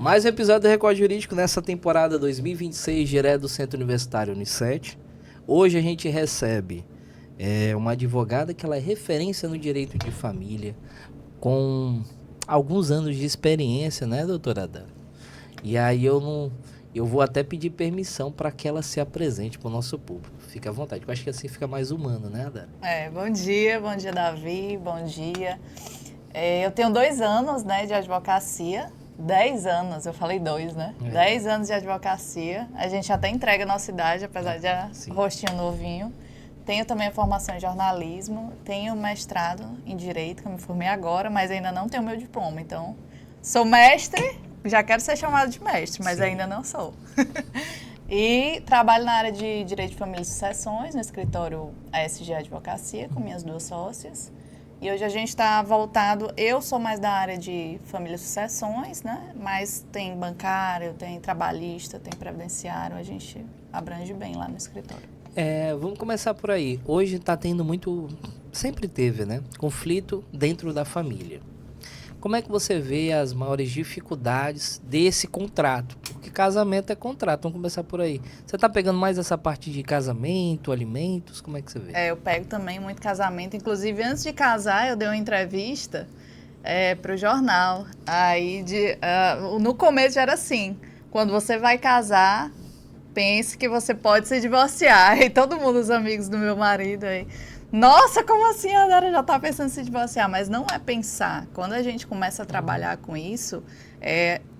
Mais um episódio do Record Jurídico nessa temporada 2026, direto do Centro Universitário Unicet. Hoje a gente recebe uma advogada que ela é referência no direito de família, com alguns anos de experiência, né, doutora Adara? E aí eu vou até pedir permissão para que ela se apresente para o nosso público. Fica à vontade, eu acho que assim fica mais humano, né, Adara? Bom dia Davi, bom dia. Eu tenho 2 anos, né, de advocacia. 10 anos, eu falei 2, né? 10 anos de advocacia. A gente até entrega a nossa idade, apesar de rostinho novinho. Tenho também a formação em jornalismo. Tenho mestrado em Direito, que eu me formei agora, mas ainda não tenho meu diploma. Então, sou mestre, já quero ser chamada de mestre, mas ainda não sou. E trabalho na área de Direito de Família e Sucessões, no escritório ASG Advocacia, com minhas 2 sócias. E hoje a gente está voltado, eu sou mais da área de família e sucessões, né? Mas tem bancário, tem trabalhista, tem previdenciário, a gente abrange bem lá no escritório. Vamos começar por aí. Hoje está tendo muito, sempre teve, né? Conflito dentro da família. Como é que você vê as maiores dificuldades desse contrato? Porque casamento é contrato, vamos começar por aí. Você está pegando mais essa parte de casamento, alimentos, como é que você vê? Eu pego também muito casamento. Inclusive, antes de casar, eu dei uma entrevista para o jornal. Aí, no começo era assim, quando você vai casar, pense que você pode se divorciar. E todo mundo, os amigos do meu marido aí... Nossa, como assim a Dara já está pensando em se divorciar? Mas não é pensar. Quando a gente começa a trabalhar com isso,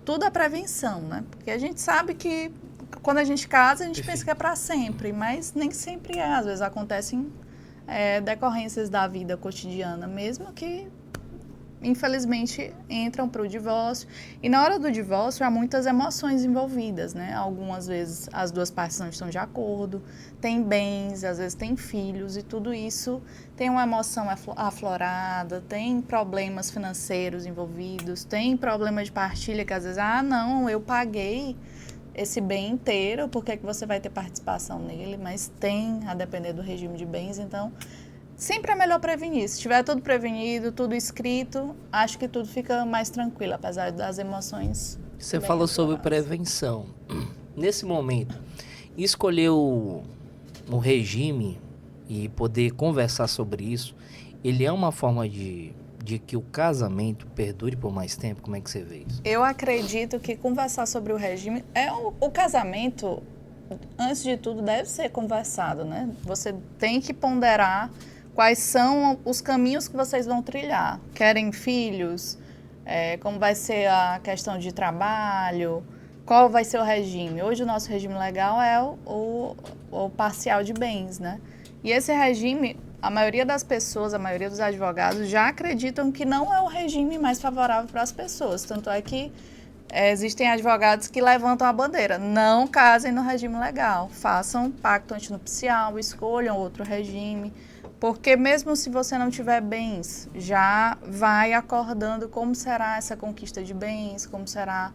tudo é prevenção, né? Porque a gente sabe que quando a gente casa, a gente pensa que é para sempre, mas nem sempre é. Às vezes acontecem decorrências da vida cotidiana, mesmo que, infelizmente, entram para o divórcio. E na hora do divórcio, há muitas emoções envolvidas, né? Algumas vezes as 2 partes não estão de acordo, tem bens, às vezes tem filhos, e tudo isso tem uma emoção aflorada, tem problemas financeiros envolvidos, tem problema de partilha, que às vezes, não, eu paguei esse bem inteiro, por que você vai ter participação nele? Mas tem, a depender do regime de bens, então... Sempre é melhor prevenir. Se tiver tudo prevenido, tudo escrito, acho que tudo fica mais tranquilo, apesar das emoções. Você falou sobre prevenção. Nesse momento, escolher o regime e poder conversar sobre isso, ele é uma forma de que o casamento perdure por mais tempo? Como é que você vê isso? Eu acredito que conversar sobre o regime... O casamento, antes de tudo, deve ser conversado, né? Você tem que ponderar... Quais são os caminhos que vocês vão trilhar? Querem filhos? Como vai ser a questão de trabalho? Qual vai ser o regime? Hoje o nosso regime legal é o parcial de bens, né? E esse regime, a maioria das pessoas, a maioria dos advogados já acreditam que não é o regime mais favorável para as pessoas. Tanto é que existem advogados que levantam a bandeira. Não casem no regime legal. Façam pacto antinupcial, escolham outro regime. Porque mesmo se você não tiver bens, já vai acordando como será essa conquista de bens, como será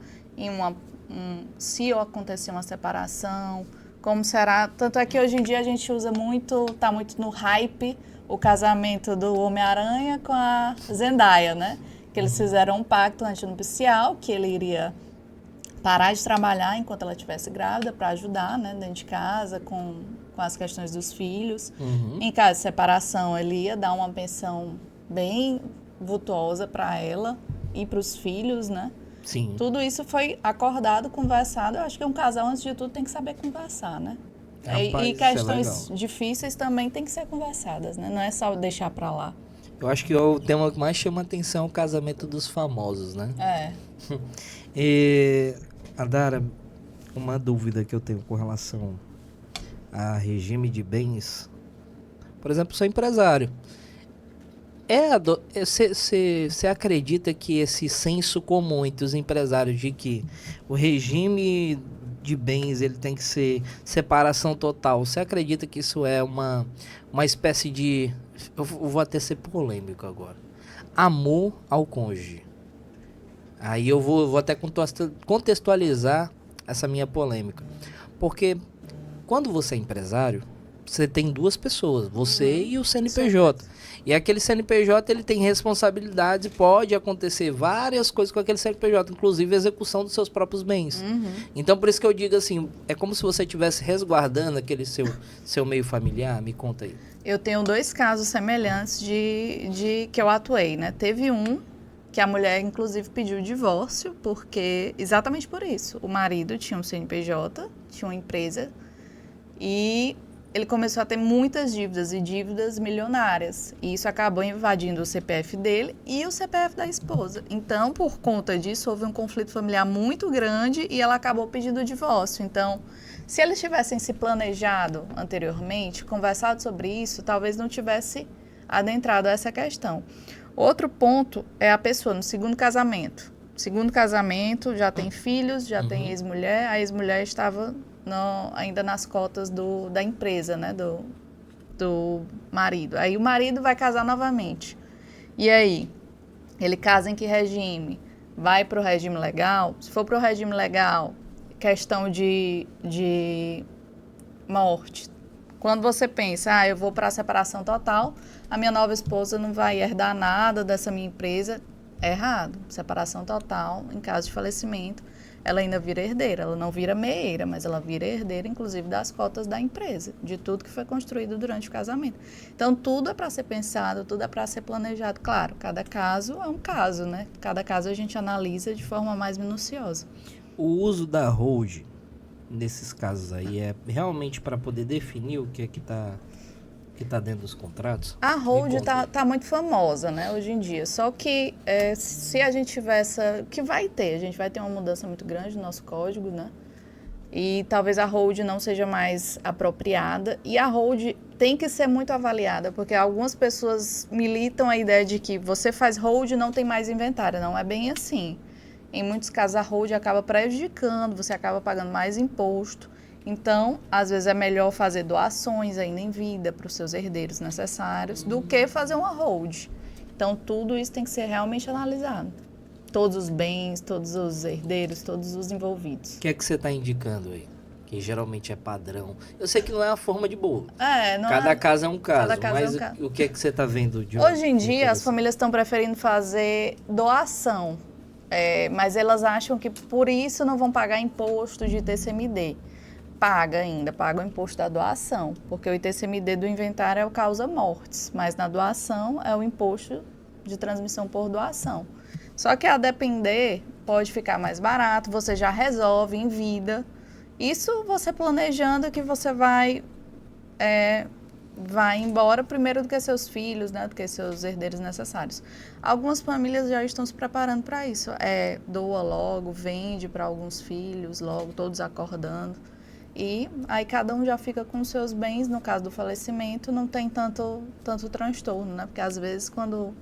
se acontecer uma separação, como será... Tanto é que hoje em dia a gente usa muito, está muito no hype, o casamento do Homem-Aranha com a Zendaya, né? Que eles fizeram um pacto antinupcial, que ele iria parar de trabalhar enquanto ela estivesse grávida para ajudar, né, dentro de casa, com as questões dos filhos. Em caso de separação, ele ia dar uma pensão bem vultuosa para ela e para os filhos, né? Sim. Tudo isso foi acordado, conversado. Eu acho que um casal, antes de tudo, tem que saber conversar, né? Rapaz, e questões difíceis também tem que ser conversadas, né? Não é só deixar para lá. Eu acho que o tema que mais chama atenção é o casamento dos famosos, né? Adara, uma dúvida que eu tenho com relação a regime de bens. Por exemplo, sou empresário. Você acredita que esse senso comum entre os empresários de que o regime de bens ele tem que ser separação total, você acredita que isso é uma espécie de... Eu vou até ser polêmico agora. Amor ao cônjuge. Aí eu vou até contextualizar essa minha polêmica. Porque quando você é empresário, você tem duas pessoas, você e o CNPJ. E aquele CNPJ, ele tem responsabilidades, pode acontecer várias coisas com aquele CNPJ, inclusive a execução dos seus próprios bens. Então, por isso que eu digo assim, é como se você estivesse resguardando aquele seu meio familiar. Me conta aí. Eu tenho 2 casos semelhantes de que eu atuei, né? Teve um que a mulher, inclusive, pediu divórcio, porque exatamente por isso. O marido tinha um CNPJ, tinha uma empresa, e ele começou a ter muitas dívidas, e dívidas milionárias. E isso acabou invadindo o CPF dele e o CPF da esposa. Então, por conta disso, houve um conflito familiar muito grande e ela acabou pedindo o divórcio. Então, se eles tivessem se planejado anteriormente, conversado sobre isso, talvez não tivesse adentrado essa questão. Outro ponto é a pessoa no segundo casamento. Segundo casamento, já tem filhos, já tem ex-mulher. A ex-mulher estava ainda nas cotas da empresa, né, do marido. Aí o marido vai casar novamente. E aí? Ele casa em que regime? Vai para o regime legal? Se for para o regime legal, questão de morte. Quando você pensa, eu vou para a separação total, a minha nova esposa não vai herdar nada dessa minha empresa, é errado. Separação total, em caso de falecimento, ela ainda vira herdeira. Ela não vira meieira, mas ela vira herdeira, inclusive, das cotas da empresa, de tudo que foi construído durante o casamento. Então, tudo é para ser pensado, tudo é para ser planejado. Claro, cada caso é um caso, né? Cada caso a gente analisa de forma mais minuciosa. O uso da hold nesses casos aí é realmente para poder definir o que é que tá dentro dos contratos? A hold tá muito famosa, né, hoje em dia. Só que se a gente tiver a gente vai ter uma mudança muito grande no nosso código, né? E talvez a hold não seja mais apropriada. E a hold tem que ser muito avaliada, porque algumas pessoas militam a ideia de que você faz hold e não tem mais inventário. Não é bem assim. Em muitos casos, a hold acaba prejudicando, você acaba pagando mais imposto. Então, às vezes é melhor fazer doações ainda em vida para os seus herdeiros necessários do que fazer uma hold. Então, tudo isso tem que ser realmente analisado. Todos os bens, todos os herdeiros, todos os envolvidos. O que é que você está indicando aí? Que geralmente é padrão. Eu sei que não é a forma de bolo. Cada caso é um caso, mas o que é que você está vendo de hoje em dia, as famílias estão preferindo fazer doação. Mas elas acham que por isso não vão pagar imposto de ITCMD. Paga o imposto da doação, porque o ITCMD do inventário é o causa mortes, mas na doação é o imposto de transmissão por doação. Só que a depender pode ficar mais barato, você já resolve em vida. Isso você planejando que você vai embora primeiro do que seus filhos, né, do que seus herdeiros necessários. Algumas famílias já estão se preparando para isso. Doa logo, vende para alguns filhos logo, todos acordando. E aí cada um já fica com os seus bens. No caso do falecimento, não tem tanto transtorno, né? Porque às vezes quando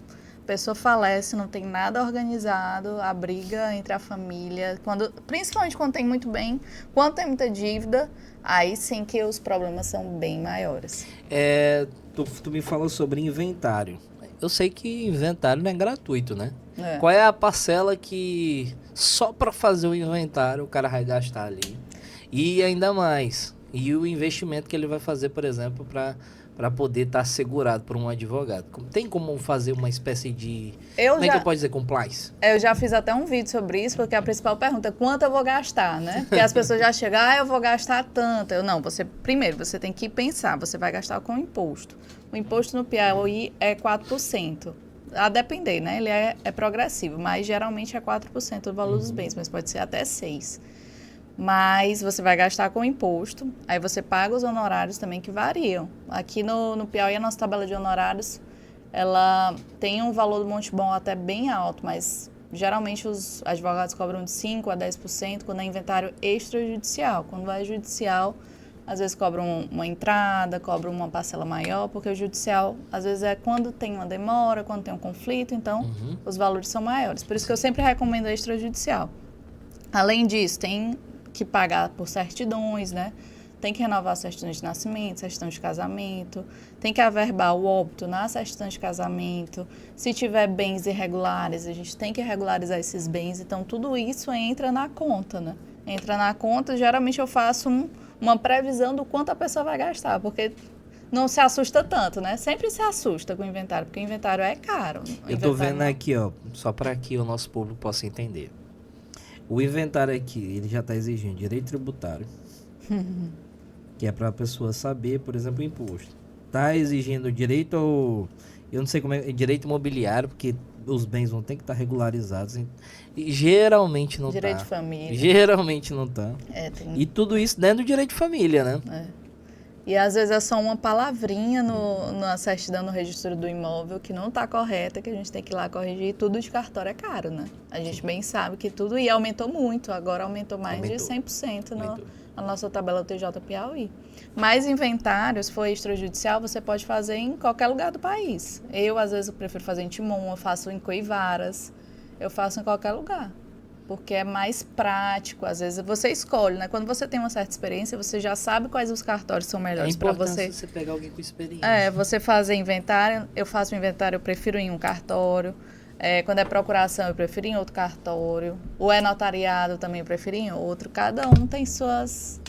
a pessoa falece, não tem nada organizado, a briga entre a família, principalmente quando tem muito bem, quando tem muita dívida, aí sim que os problemas são bem maiores. Tu me falou sobre inventário. Eu sei que inventário não é gratuito, né? Qual é a parcela que só para fazer o inventário o cara vai gastar ali? E ainda mais, e o investimento que ele vai fazer, por exemplo, para poder estar segurado por um advogado. Tem como fazer uma espécie de... Como é que eu posso dizer? Compliance? Eu já fiz até um vídeo sobre isso, porque a principal pergunta é quanto eu vou gastar, né? Porque as pessoas já chegam, eu vou gastar tanto. Primeiro, você tem que pensar, você vai gastar com imposto. O imposto no Piauí é 4%. A depender, né? Ele é progressivo, mas geralmente é 4% do valor dos bens, mas pode ser até 6%. Mas você vai gastar com imposto, aí você paga os honorários também que variam. Aqui no Piauí, a nossa tabela de honorários, ela tem um valor do Monte Bom até bem alto, mas geralmente os advogados cobram de 5% a 10% quando é inventário extrajudicial. Quando é judicial, às vezes cobram uma entrada, cobram uma parcela maior, porque o judicial, às vezes, é quando tem uma demora, quando tem um conflito, então os valores são maiores. Por isso que eu sempre recomendo extrajudicial. Além disso, tem que pagar por certidões, né? Tem que renovar a certidão de nascimento, certidão de casamento, tem que averbar o óbito na certidão de casamento. Se tiver bens irregulares, a gente tem que regularizar esses bens. Então, tudo isso entra na conta, né? Entra na conta, geralmente eu faço uma previsão do quanto a pessoa vai gastar, porque não se assusta tanto, né? Sempre se assusta com o inventário, porque o inventário é caro. Eu tô vendo aqui, ó, só para que o nosso público possa entender. O inventário aqui, ele já tá exigindo direito tributário, que é para a pessoa saber, por exemplo, o imposto. Tá exigindo direito ao, eu não sei como é, direito imobiliário, porque os bens vão ter que estar regularizados. E geralmente não Direito tá. de família. Geralmente não tá. Tem... E tudo isso dentro do direito de família, né? E às vezes é só uma palavrinha na certidão no registro do imóvel que não está correta, que a gente tem que ir lá corrigir. E tudo de cartório é caro, né? A gente bem sabe que tudo... E aumentou muito, agora aumentou mais de 100% na nossa tabela do TJ Piauí. Mas inventário, se for extrajudicial, você pode fazer em qualquer lugar do país. Eu, às vezes, prefiro fazer em Timon, eu faço em Coivaras, eu faço em qualquer lugar. Porque é mais prático, às vezes você escolhe, né? Quando você tem uma certa experiência, você já sabe quais os cartórios são melhores para você. Você pegar alguém com experiência. Você fazer inventário, eu faço inventário, eu prefiro em um cartório. Quando é procuração, eu prefiro em outro cartório. Ou é notariado, também eu prefiro em outro. Cada um tem suas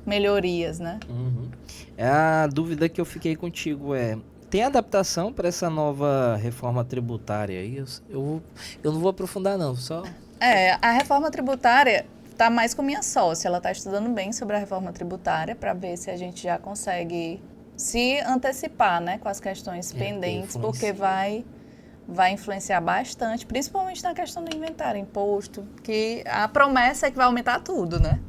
melhorias, né? Uhum. A dúvida que eu fiquei contigo é... Tem adaptação para essa nova reforma tributária aí? Eu não vou aprofundar não, só... A reforma tributária está mais com minha sócia. Ela está estudando bem sobre a reforma tributária para ver se a gente já consegue se antecipar, né, com as questões pendentes, porque vai influenciar bastante, principalmente na questão do inventário, imposto, que a promessa é que vai aumentar tudo, né?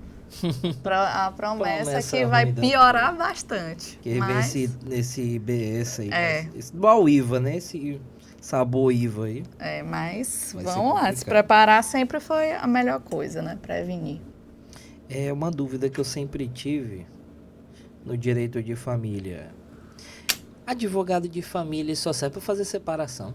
A promessa é que vai piorar bastante. Que mas... vem esse IBS aí, esse dual IVA, né? Esse sabor IVA aí. Mas vamos lá, se preparar sempre foi a melhor coisa, né? Prevenir. É uma dúvida que eu sempre tive no direito de família. Advogado de família só serve para fazer separação.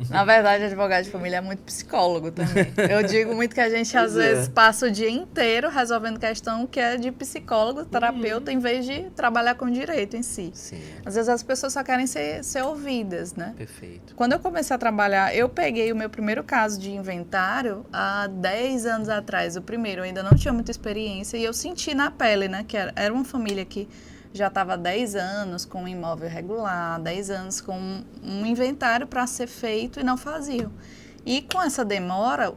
Na verdade, advogado de família é muito psicólogo também. Eu digo muito que a gente, às vezes, passa o dia inteiro resolvendo questão que é de psicólogo, terapeuta, em vez de trabalhar com direito em si. Sim. Às vezes as pessoas só querem ser ouvidas, né? Perfeito. Quando eu comecei a trabalhar, eu peguei o meu primeiro caso de inventário há 10 anos atrás. O primeiro, eu ainda não tinha muita experiência e eu senti na pele, né? Que era uma família que já estava 10 anos com um imóvel regular, 10 anos com um inventário para ser feito e não faziam. E com essa demora,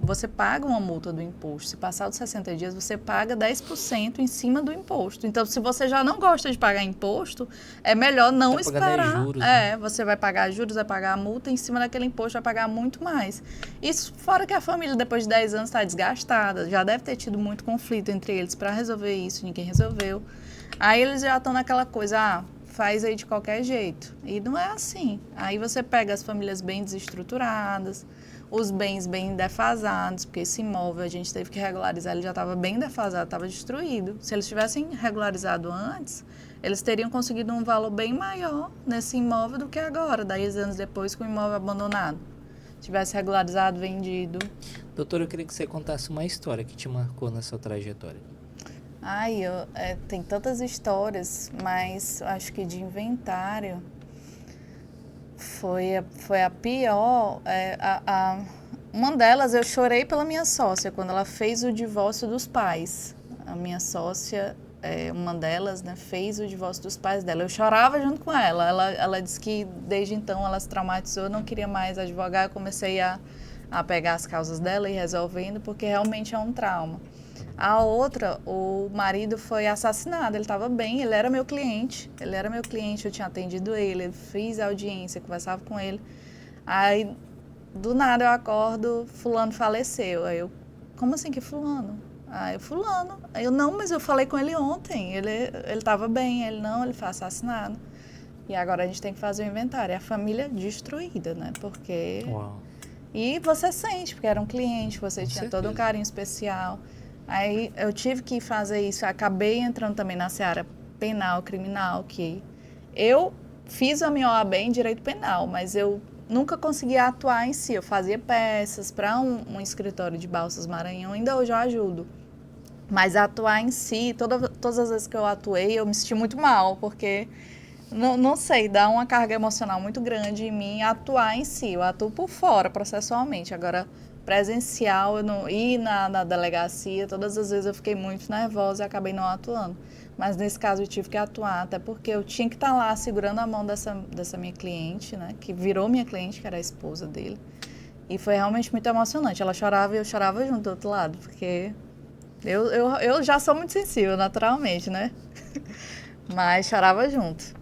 você paga uma multa do imposto. Se passar dos 60 dias, você paga 10% em cima do imposto. Então, se você já não gosta de pagar imposto, é melhor não esperar. Juros, né? Você vai pagar juros, vai pagar a multa, em cima daquele imposto vai pagar muito mais. Isso fora que a família, depois de 10 anos, está desgastada. Já deve ter tido muito conflito entre eles para resolver isso, ninguém resolveu. Aí eles já estão naquela coisa, faz aí de qualquer jeito. E não é assim. Aí você pega as famílias bem desestruturadas, os bens bem defasados, porque esse imóvel a gente teve que regularizar, ele já estava bem defasado, estava destruído. Se eles tivessem regularizado antes, eles teriam conseguido um valor bem maior nesse imóvel do que agora, 10 anos depois com o imóvel abandonado. Tivesse regularizado, vendido. Doutora, eu queria que você contasse uma história que te marcou na sua trajetória. Tem tantas histórias, mas acho que de inventário foi a pior. Uma delas, eu chorei pela minha sócia, quando ela fez o divórcio dos pais. A minha sócia, uma delas, né, fez o divórcio dos pais dela. Eu chorava junto com ela. Ela disse que desde então ela se traumatizou, não queria mais advogar. Eu comecei a pegar as causas dela e resolvendo, porque realmente é um trauma. A outra, o marido foi assassinado, ele estava bem, ele era meu cliente, eu tinha atendido ele, fiz audiência, conversava com ele. Aí, do nada eu acordo, fulano faleceu. Aí eu, como assim que fulano? Aí eu, fulano. Aí eu, não, mas eu falei com ele ontem, ele estava bem, ele foi assassinado. E agora a gente tem que fazer o inventário. É a família destruída, né? Porque... Uau. E você sente, porque era um cliente, você tinha todo um carinho especial. Aí eu tive que fazer isso, acabei entrando também na seara penal, criminal, que eu fiz a minha OAB em direito penal, mas eu nunca conseguia atuar em si. Eu fazia peças para um escritório de Balsas Maranhão, ainda hoje eu ajudo. Mas atuar em si, todas as vezes que eu atuei, eu me senti muito mal, porque, não sei, dá uma carga emocional muito grande em mim atuar em si. Eu atuo por fora, processualmente. Agora, presencial, eu não ir na delegacia, todas as vezes eu fiquei muito nervosa e acabei não atuando. Mas nesse caso eu tive que atuar, até porque eu tinha que estar lá segurando a mão dessa minha cliente, né? Que virou minha cliente, que era a esposa dele. E foi realmente muito emocionante. Ela chorava e eu chorava junto do outro lado, porque eu já sou muito sensível, naturalmente, né? Mas chorava junto.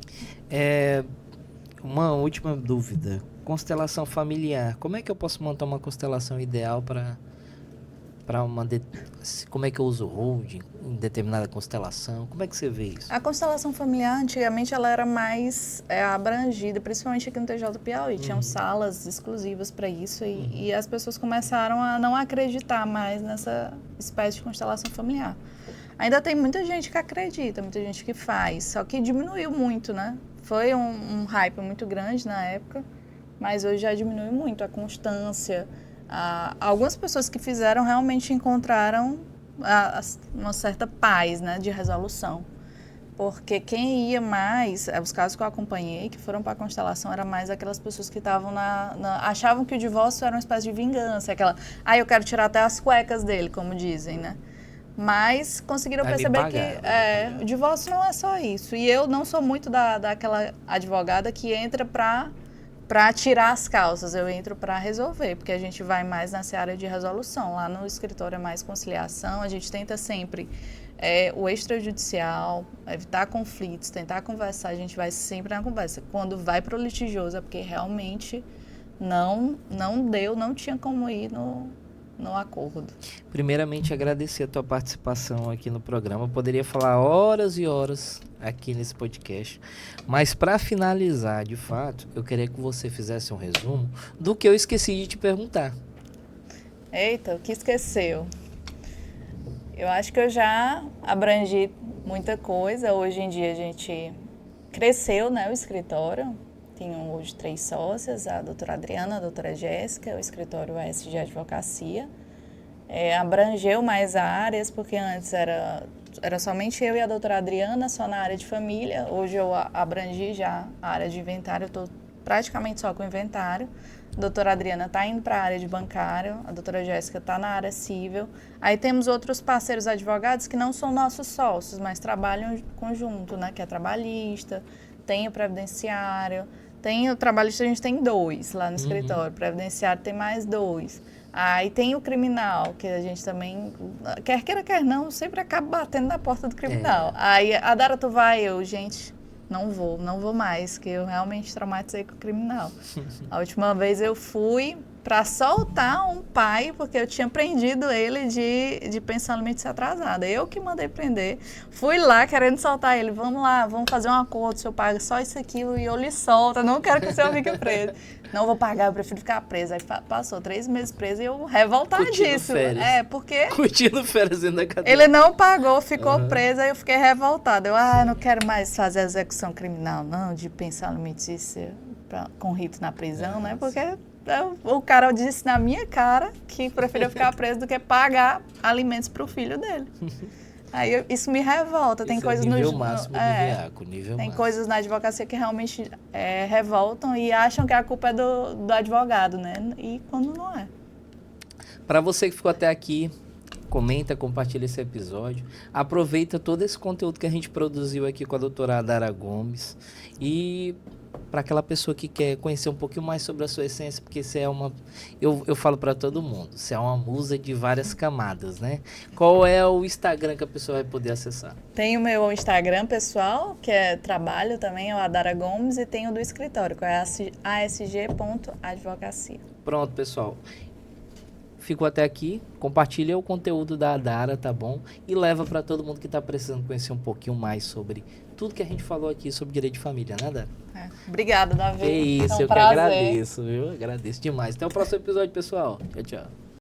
Uma última dúvida. Constelação familiar. Como é que eu posso montar uma constelação ideal para como é que eu uso holding em determinada constelação? Como é que você vê isso? A constelação familiar, antigamente, ela era mais abrangida, principalmente aqui no TJ Piauí. Tinham salas exclusivas para isso e as pessoas começaram a não acreditar mais nessa espécie de constelação familiar. Ainda tem muita gente que acredita, muita gente que faz, só que diminuiu muito, né? Foi um hype muito grande na época, mas hoje já diminuiu muito a constância. Algumas pessoas que fizeram realmente encontraram uma certa paz, né, de resolução. Porque quem ia mais, os casos que eu acompanhei, que foram para a constelação, eram mais aquelas pessoas que estavam achavam que o divórcio era uma espécie de vingança. Aquela, eu quero tirar até as cuecas dele, como dizem, né? Mas conseguiram perceber que o divórcio não é só isso. E eu não sou muito daquela advogada que entra para tirar as causas, eu entro para resolver, porque a gente vai mais nessa área de resolução. Lá no escritório é mais conciliação, a gente tenta sempre o extrajudicial, evitar conflitos, tentar conversar, a gente vai sempre na conversa. Quando vai para o litigioso é porque realmente não deu, não tinha como ir no acordo. Primeiramente, agradecer a tua participação aqui no programa. Eu poderia falar horas e horas aqui nesse podcast, mas para finalizar, de fato, eu queria que você fizesse um resumo do que eu esqueci de te perguntar. Eita, o que esqueceu? Eu acho que eu já abrangi muita coisa. Hoje em dia a gente cresceu, né, o escritório. Tenho hoje 3 sócias, a doutora Adriana, a doutora Jéssica, o escritório ASG Advocacia. Abrangeu mais áreas, porque antes era somente eu e a doutora Adriana, só na área de família. Hoje eu abrangi já a área de inventário, eu estou praticamente só com inventário. A doutora Adriana está indo para a área de bancário, a doutora Jéssica está na área civil. Aí temos outros parceiros advogados que não são nossos sócios, mas trabalham conjunto, né? Que é trabalhista, tem o previdenciário, tem o trabalhista, a gente tem 2 lá no escritório, previdenciário tem mais 2. Aí tem o criminal, que a gente também, quer queira, quer não, sempre acaba batendo na porta do criminal. Aí a Dara, tu vai? Eu, gente, não vou mais, que eu realmente traumatizei com o criminal. A última vez eu fui para soltar um pai, porque eu tinha prendido ele de pensar no limite de ser atrasada. Eu que mandei prender. Fui lá querendo soltar ele. Vamos lá, vamos fazer um acordo, o senhor paga só isso aqui e eu lhe solto. Eu não quero que o senhor fique preso. Não vou pagar, eu prefiro ficar presa. Aí passou 3 meses preso e eu revoltadíssima. Porque... Curtindo férias dentro da cadeia. Ele não pagou, ficou preso, aí eu fiquei revoltada. Eu não quero mais fazer execução criminal, não, de pensar no limite de ser com rito na prisão, né? Porque... o cara disse na minha cara que preferia ficar preso do que pagar alimentos para o filho dele. Aí isso me revolta. Tem coisas nível máximo de veaco, nível tem máximo. Coisas na advocacia que realmente revoltam e acham que a culpa é do advogado, né? E quando não é. Para você que ficou até aqui, comenta, compartilha esse episódio. Aproveita todo esse conteúdo que a gente produziu aqui com a doutora Dara Gomes. E para aquela pessoa que quer conhecer um pouquinho mais sobre a sua essência, porque você é uma... Eu falo para todo mundo, você é uma musa de várias camadas, né? Qual é o Instagram que a pessoa vai poder acessar? Tem o meu Instagram pessoal, que é trabalho também, é o Adara Gomes, e tem o do escritório, que é asg.advocacia. Pronto, pessoal. Ficou até aqui, compartilha o conteúdo da Dara, tá bom? E leva para todo mundo que está precisando conhecer um pouquinho mais sobre tudo que a gente falou aqui sobre direito de família, né, Dara? Obrigada, Davi. É isso, eu que agradeço, viu? Agradeço demais. Até o próximo episódio, pessoal. Tchau, tchau.